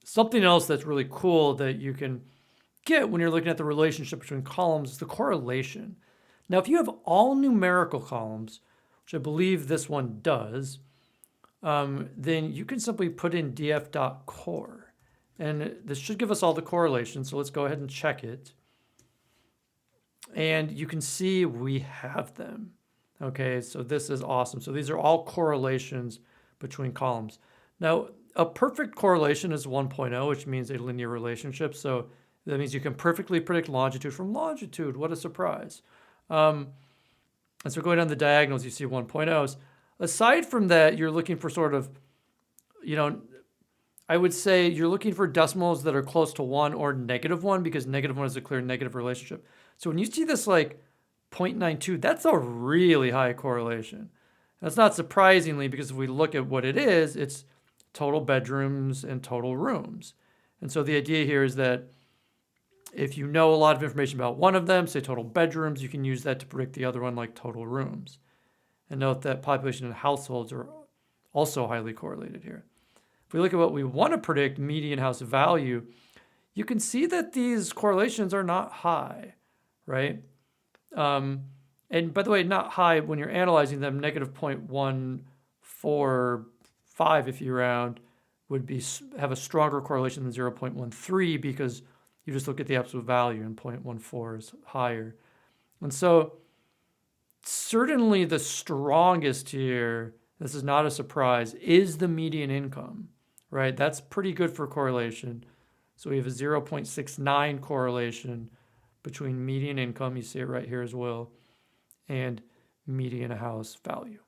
Something else that's really cool that you can get when you're looking at the relationship between columns is the correlation. Now, if you have all numerical columns, which I believe this one does, then you can simply put in df.corr. And this should give us all the correlations. So let's go ahead and check it. And you can see we have them. Okay, so this is awesome. So these are all correlations between columns. Now, a perfect correlation is 1.0, which means a linear relationship. So that means you can perfectly predict longitude from longitude. What a surprise. And so going down the diagonals, you see 1.0s. Aside from that, you're looking for sort of, I would say you're looking for decimals that are close to 1 or -1, because -1 is a clear negative relationship. So when you see this like 0.92, that's a really high correlation. That's not surprisingly, because if we look at what it is, it's total bedrooms and total rooms. And so the idea here is that if you know a lot of information about one of them, say total bedrooms, you can use that to predict the other one, like total rooms. And note that population and households are also highly correlated here. If we look at what we want to predict, median house value, you can see that these correlations are not high, right? And by the way, not high when you're analyzing them. Negative 0.145, if you round, would have a stronger correlation than 0.13, because you just look at the absolute value and 0.14 is higher. And so certainly the strongest here, this is not a surprise, is the median income, right? That's pretty good for correlation. So we have a 0.69 correlation between median income, you see it right here as well, and median house value.